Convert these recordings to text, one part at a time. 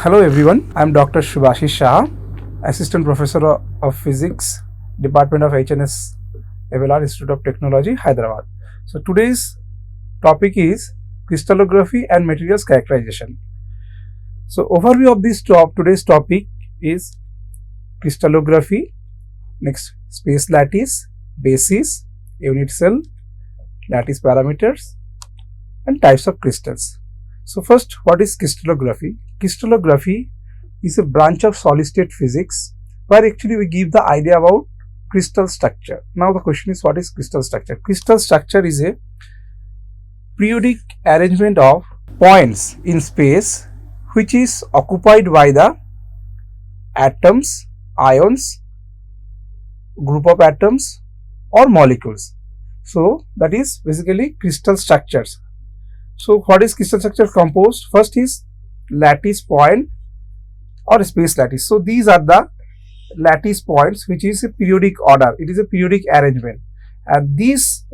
Hello everyone, I am Dr. Subhasish Saha, Assistant Professor of Physics, Department of HNS, MLR Institute of Technology, Hyderabad. So today's topic is crystallography and materials characterization. So overview of this today's topic is crystallography, next space lattice, basis, unit cell, lattice parameters, and types of crystals. So first, what is crystallography? Crystallography is a branch of solid state physics where actually we give the idea about crystal structure. Now the question is, what is crystal structure? Crystal structure is a periodic arrangement of points in space which is occupied by the atoms, ions, group of atoms or molecules. So that is basically crystal structures. So what is crystal structure composed? First is lattice point or space lattice. So these are the lattice points which is a periodic order. It is a periodic arrangement, and these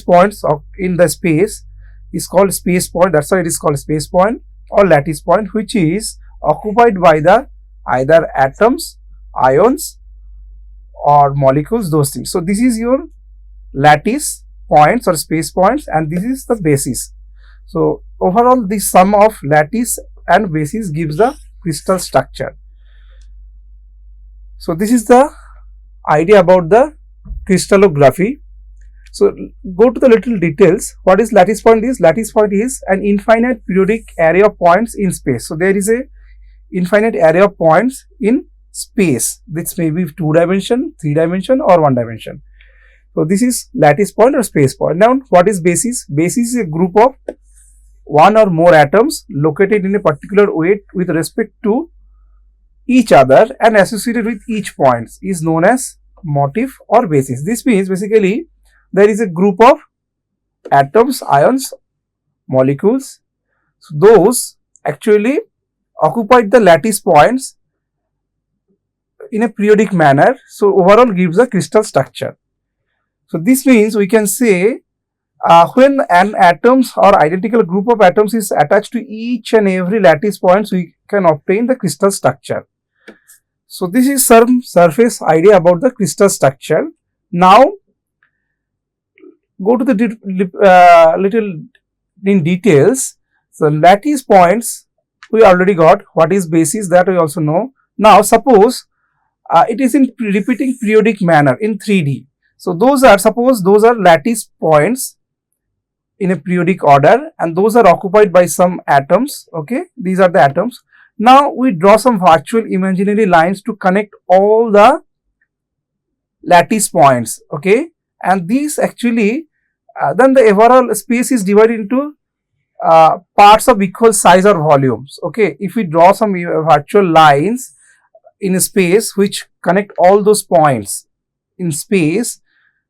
points in the space is called space point. That's why it is called space point or lattice point, which is occupied by the either atoms, ions or molecules, those things. So this is your lattice points or space points, and this is the basis. So overall, the sum of lattice and basis gives the crystal structure. So this is the idea about the crystallography. So go to the little details. What is lattice point? Lattice point is an infinite periodic array of points in space. So there is a infinite array of points in space. This may be 2 dimension, 3 dimension or 1 dimension. So this is lattice point or space point. Now what is basis? Basis is a group of one or more atoms located in a particular weight with respect to each other and associated with each point is known as motif or basis. This means basically there is a group of atoms, ions, molecules. So those actually occupied the lattice points in a periodic manner. So overall gives a crystal structure. So this means we can say when an atoms or identical group of atoms is attached to each and every lattice points, we can obtain the crystal structure. So this is some surface idea about the crystal structure. Now go to the little in details. So lattice points we already got. What is basis? That we also know. Now suppose it is in repeating periodic manner in 3D. So suppose those are lattice points in a periodic order, and those are occupied by some atoms. Okay, these are the atoms. Now we draw some virtual imaginary lines to connect all the lattice points. Okay, and these actually then the overall space is divided into parts of equal size or volumes. Okay, if we draw some virtual lines in a space which connect all those points in space,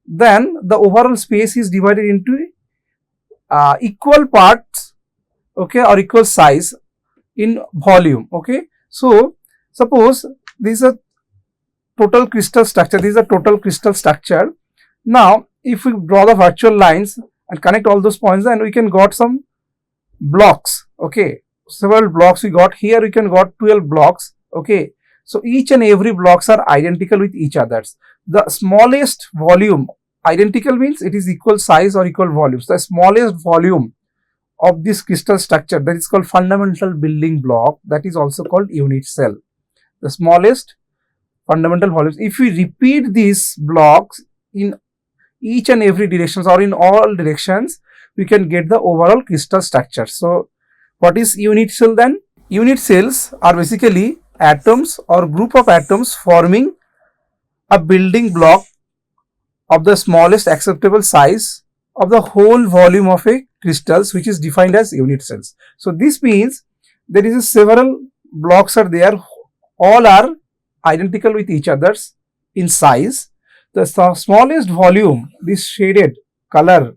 then the overall space is divided into equal parts, okay, or equal size in volume. Okay, so suppose this is a total crystal structure. This is a total crystal structure. Now if we draw the virtual lines and connect all those points, then we can got some blocks. Okay, several blocks we got here. We can got 12 blocks. Okay, so each and every blocks are identical with each others. The smallest volume, identical means it is equal size or equal volumes. The smallest volume of this crystal structure, that is called fundamental building block, that is also called unit cell. The smallest fundamental volumes. If we repeat these blocks in each and every directions or in all directions, we can get the overall crystal structure. So what is unit cell then? Unit cells are basically atoms or group of atoms forming a building block of the smallest acceptable size of the whole volume of a crystals, which is defined as unit cells. So this means there is several blocks are there, all are identical with each others in size. The smallest volume, this shaded color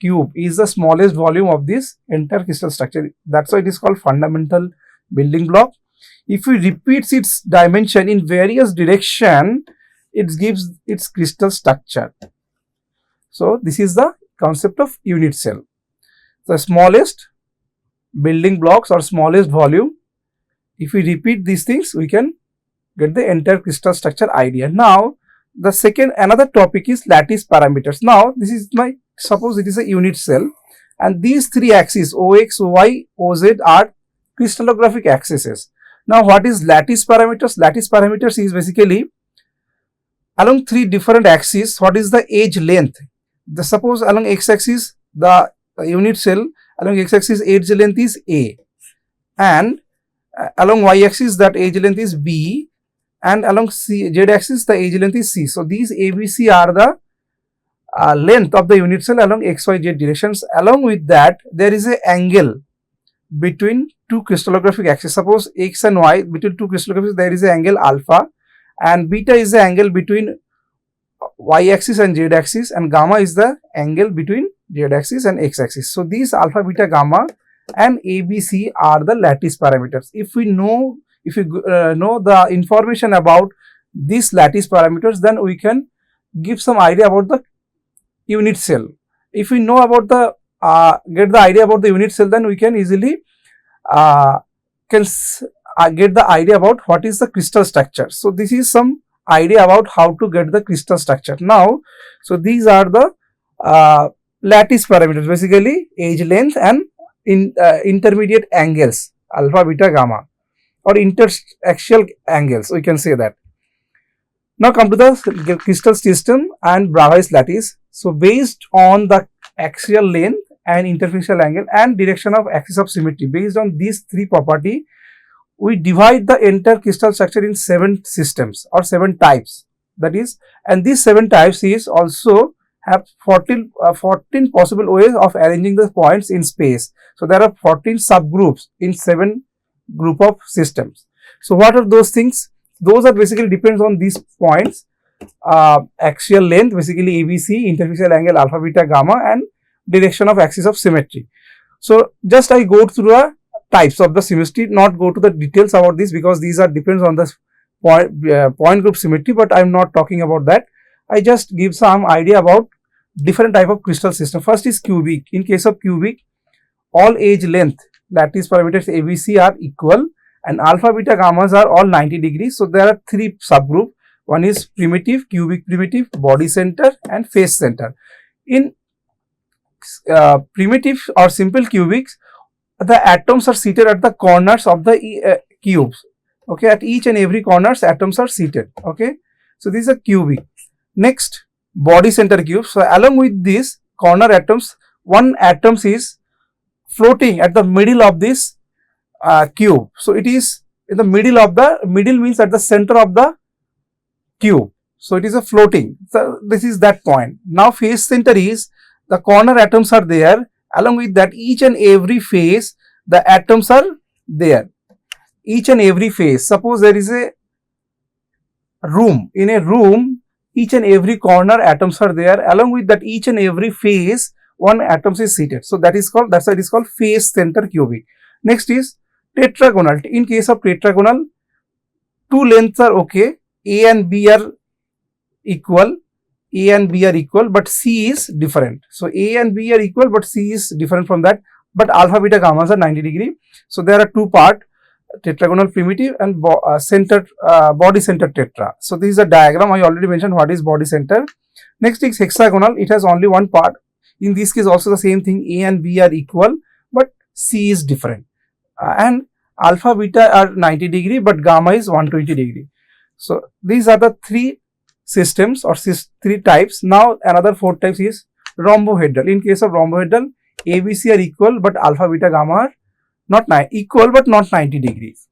cube, is the smallest volume of this entire crystal structure. That's why it is called fundamental building block. If we repeat its dimension in various direction, it gives its crystal structure. So this is the concept of unit cell. The smallest building blocks or smallest volume If we repeat these things, we can get the entire crystal structure idea. Now, the second, another topic is lattice parameters. Now, this is my, suppose it is a unit cell, and these three axes OX, OY, OZ are crystallographic axes. Now, what is lattice parameters? Lattice parameters is basically along three different axes, what is the edge length? The suppose along x-axis, the unit cell along x-axis edge length is A, and along y-axis that edge length is B, and along z-axis the edge length is C. So these ABC are the length of the unit cell along x, y, z directions. Along with that, there is an angle between two crystallographic axes. Suppose x and y, between two crystallographic, there is an angle alpha, and beta is the angle between y-axis and z-axis, and gamma is the angle between z-axis and x-axis. So these alpha, beta, gamma and ABC are the lattice parameters. If we know, if you know the information about these lattice parameters, then we can give some idea about the unit cell. If we know about the get the idea about the unit cell, then we can easily get the idea about what is the crystal structure. So this is some idea about how to get the crystal structure. Now, so these are the lattice parameters, basically edge length and intermediate angles, alpha, beta, gamma, or interaxial angles, we can say that. Now come to the crystal system and Bravais lattice. So based on the axial length and interfacial angle and direction of axis of symmetry, based on these three property, we divide the entire crystal structure in 7 systems or 7 types. That is, and these 7 types is also have 14 possible ways of arranging the points in space. So there are 14 subgroups in 7 group of systems. So what are those things? Those are basically depends on these points, axial length, basically ABC, interfacial angle alpha, beta, gamma, and direction of axis of symmetry. So just I go through the types of the symmetry, not go to the details about this, because these are depends on the point group symmetry, but I am not talking about that. I just give some idea about different type of crystal system. First is cubic. In case of cubic, all edge length lattice parameters ABC are equal, and alpha, beta, gammas are all 90 degrees. So there are 3 subgroup. One is primitive, cubic primitive, body center, and face center. In primitive or simple cubics, the atoms are seated at the corners of the cubes. Okay, at each and every corners atoms are seated. Okay, so this is a cubic. Next, body center cube. So along with this corner atoms, one atom is floating at the middle of this cube. So it is in the middle of the, middle means at the center of the cube. So it is a floating. So this is that point. Now face center is the corner atoms are there. Along with that, each and every face the atoms are there. Each and every face. Suppose there is a room. In a room, each and every corner atoms are there. Along with that, each and every face one atom is seated. So that is called, that's why it is called face center cubic. Next is tetragonal. In case of tetragonal, 2 lengths are okay. A and B are equal. A and B are equal, but C is different. So A and B are equal, but C is different from that. But alpha, beta, gammas are 90 degree. So there are 2 part, tetragonal primitive and body center tetra. So this is a diagram. I already mentioned what is body center. Next is hexagonal. It has only 1 part. In this case also the same thing. A and B are equal, but C is different. And alpha, beta are 90 degree, but gamma is 120 degree. So these are the 3 systems or 3 types. Now another 4 types is rhombohedral. In case of rhombohedral, ABC are equal, but alpha, beta, gamma are not equal but not 90 degrees.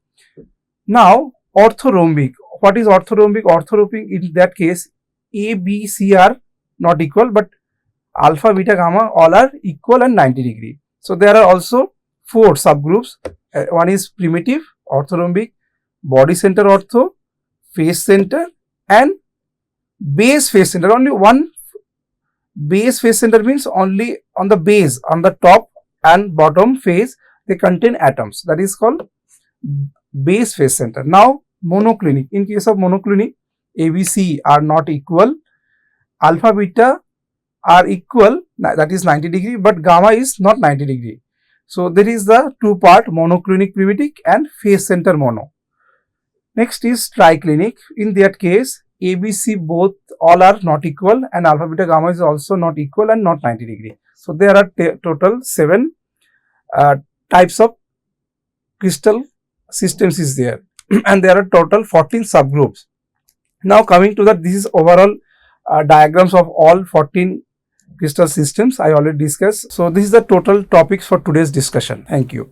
Now orthorhombic. What is orthorhombic? Orthorhombic, in that case, A, B, C are not equal, but alpha, beta, gamma all are equal and 90 degree. So there are also 4 subgroups. One is primitive orthorhombic, body center ortho, face center, and base face center. Only one base face center means only on the base, on the top and bottom face they contain atoms. That is called base face center. Now monoclinic. In case of monoclinic, ABC are not equal, alpha, beta are equal, that is 90 degree, but gamma is not 90 degree. So there is the two-part monoclinic primitic and phase center mono. Next is triclinic. In that case, ABC both all are not equal and alpha beta gamma is also not equal and not 90 degree. So there are total 7 types of crystal systems is there and there are total 14 subgroups. Now coming to that, this is overall diagrams of all 14 crystal systems I already discussed. So this is the total topics for today's discussion. Thank you.